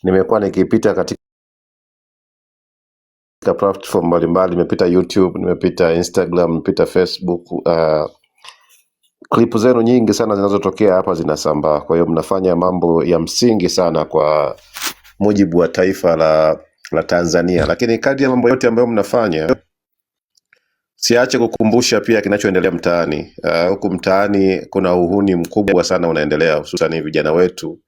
nimekuwa nikipita katika platform mbalimbali, nimepita YouTube, nimepita Instagram, nimepita Facebook. Klipu zenu nyingi sana zinazotokea hapa zinasambaa. Kwa hiyo mnafanya mambo ya msingi sana kwa mujibu wa taifa la Tanzania. Lakini kati ya mambo yote ambayo mnafanya, siache kukumbusha pia kinachoendelea mtaani. Huku mtaani kuna uhuni mkubwa sana unaendelea, hususan vijana wetu.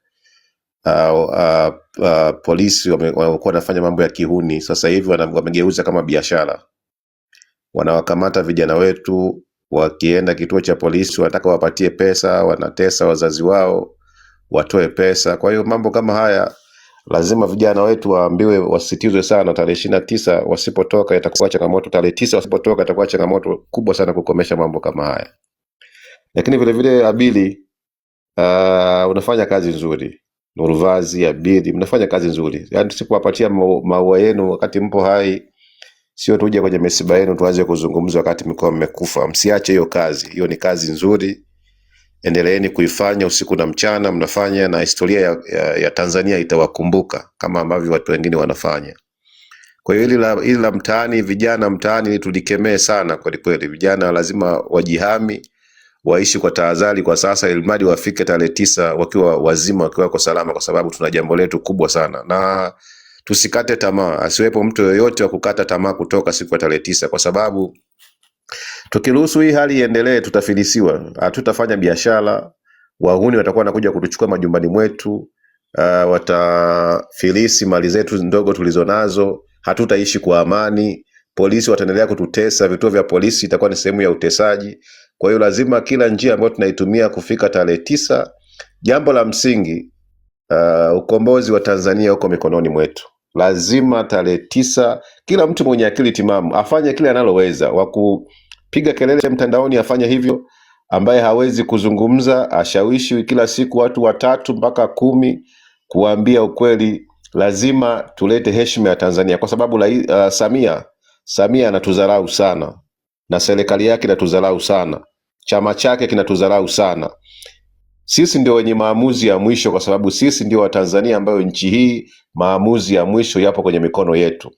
Polisi wamekuwa wanafanya mambo ya kihuni. Sasa hivi wamegeuza kama biashara. Wanawakamata vijana wetu, wakienda kituo cha polisi wanataka wapatie pesa, wanatesa wazazi wao watoe pesa. Kwa hiyo mambo kama haya lazima vijana wetu waambiwe, wasitizwe sana. Tarehe 29 wasipotoka itakuwa changamoto, tarehe 9 wasipotoka itakuwa changamoto kubwa sana kukomesha mambo kama haya. Lakini vile vile Abili, unafanya kazi nzuri. Nurvazi, Abili, mnafanya kazi nzuri. Yaani tusipowapatia maua yenu wakati mpo hai, sio tuje kwenye misiba yenu tuanze kuzungumza wakati mko mmekufa. Msiache hiyo kazi. Hiyo ni kazi nzuri. Endeleeni kuifanya usiku na mchana, mnafanya, na historia ya Tanzania itawakumbuka kama ambavyo watu wengine wanafanya. Kwa hiyo hili la mtaani, vijana mtaani tulikemee sana kweli kweli. Vijana lazima wajihami, waishi kwa tahadhari kwa sasa, ili mradi wafike tarehe 9 wakiwa wazima, wakiwa kwa salama, kwa sababu tuna jambo letu kubwa sana. Na tusikate tamaa, asiwepo mtu yoyote wa kukata tamaa kutoka siku ya tarehe 9, kwa sababu tukiruhusu hii hali iendelee tutafilisiwa. Hatutafanya biashara, wahuni watakuwa wanakuja kutuchukua majumbani mwetu, watafilisi mali zetu ndogo tulizonazo, hatutaishi kwa amani, polisi wataendelea kututesa, vituo vya polisi itakuwa ni sehemu ya utesaji. Kwa hiyo lazima kila njia ambayo tunaitumia kufika tarehe 9, jambo la msingi, ukombozi wa Tanzania uko mikononi mwetu. Lazima tarehe 9 kila mtu mwenye akili timamu afanye kile analoweza. Wakupiga kelele mtandaoni afanye hivyo, ambaye hawezi kuzungumza ashawishi kila siku watu 3 mpaka 10 kuambia ukweli. Lazima tulete heshima ya Tanzania, kwa sababu Samia anatudharau sana, na serikali yake inatudharau sana, chama chake kinatudharau sana. Sisi ndio wenye maamuzi ya mwisho, kwa sababu sisi ndio Watanzania ambayo nchi hii maamuzi ya mwisho yapo kwenye mikono yetu.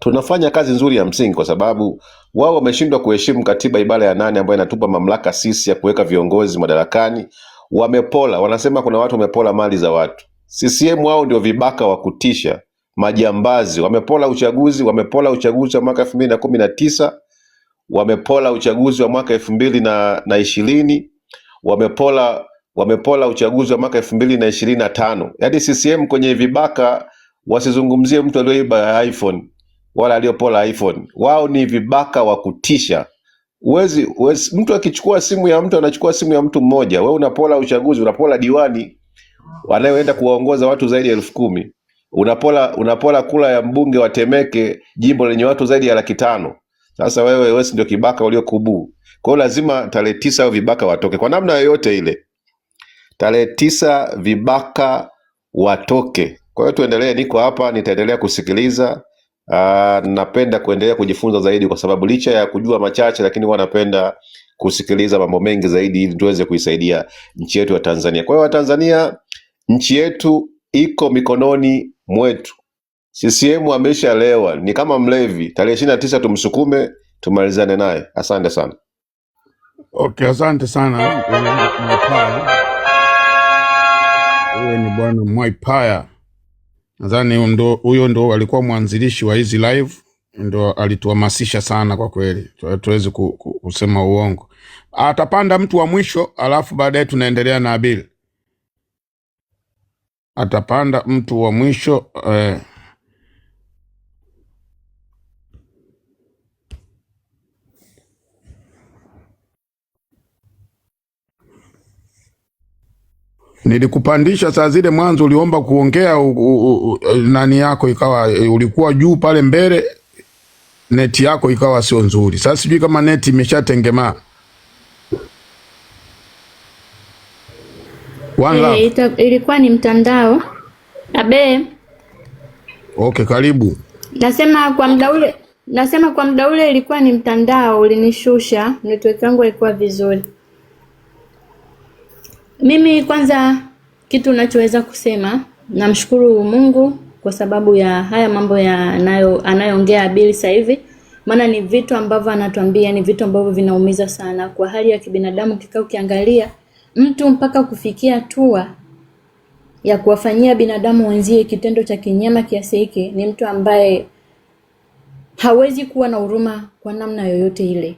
Tunafanya kazi nzuri ya msingi, kwa sababu wao wameshindwa kuheshimu katiba ibara ya 8 ambayo inatupa mamlaka sisi ya kuweka viongozi madarakani. Wamepola, wanasema kuna watu wamepola mali za watu. CCM wao ndio vibaka wa kutisha, majambazi. Wamepola uchaguzi wa mwaka 2019, wamepola uchaguzi wa mwaka 2020, wamepola uchaguzi wa mwaka 2025. Yaani CCM kwenye vibaka wasizungumzie mtu aliyeiba iPhone wala aliyopola iPhone. Wao ni vibaka wa kutisha. Mtu akichukua simu ya mtu anachukua simu ya mtu mmoja. Wewe unapola uchaguzi, unapola diwani wanaoenda kuwaongoza watu zaidi ya 10,000. Unapola kula ya mbunge wa Temeke, jimbo lenye watu zaidi ya 500,000. Sasa wewe ndio kibaka uliokubu. Kwa hiyo lazima tarehe 9 hao vibaka watoke kwa namna yoyote ile. Tarehe 9 vibaka watoke. Kwa hiyo tuendelee, niko hapa, nitaendelea kusikiliza. Napenda kuendelea kujifunza zaidi, kwa sababu licha ya kujua machache, lakini huwa napenda kusikiliza mambo mengi zaidi ili tuweze kuisaidia nchi yetu ya Tanzania. Kwa hiyo Watanzania, nchi yetu iko mikononi mwetu. CCM ameshalewa, ni kama mlevi. Tarehe 29 tumsukume, tumalizane naye. Asante sana. Okay, asante sana. Huyo ni bwana Mwaipaya. Nadhani huyo ndo alikuwa mwanzilishi wa hizi live, ndo alituhamasisha sana kwa kweli. Tuwezi kusema uongo. Atapanda mtu wa mwisho, alafu baadaye tunaendelea na Abili. Atapanda mtu wa mwisho. Nilikupandisha saa zile mwanzo, uliomba kuongea nani yako ikawa ulikuwa juu pale mbele, neti yako ikawa sio nzuri. Sasa sijui kama neti imeshatengemaa. Ilikuwa ni mtandao. Abe. Okay, karibu. Nasema kwa muda ule ilikuwa ni mtandao, ulinishusha, network yangu ilikuwa vizuri. Mimi kwanza kitu ninachoweza kusema namshukuru Mungu kwa sababu ya haya mambo anayoongea Abili sasa hivi, maana ni vitu ambavyo anatuambia ni vitu ambavyo vinaumiza sana kwa hali ya kibinadamu. Kikao ukiangalia mtu mpaka kufikia hatua ya kuwafanyia binadamu wenzie kitendo cha kinyama kiasi hiki, ni mtu ambaye hawezi kuwa na huruma kwa namna yoyote ile.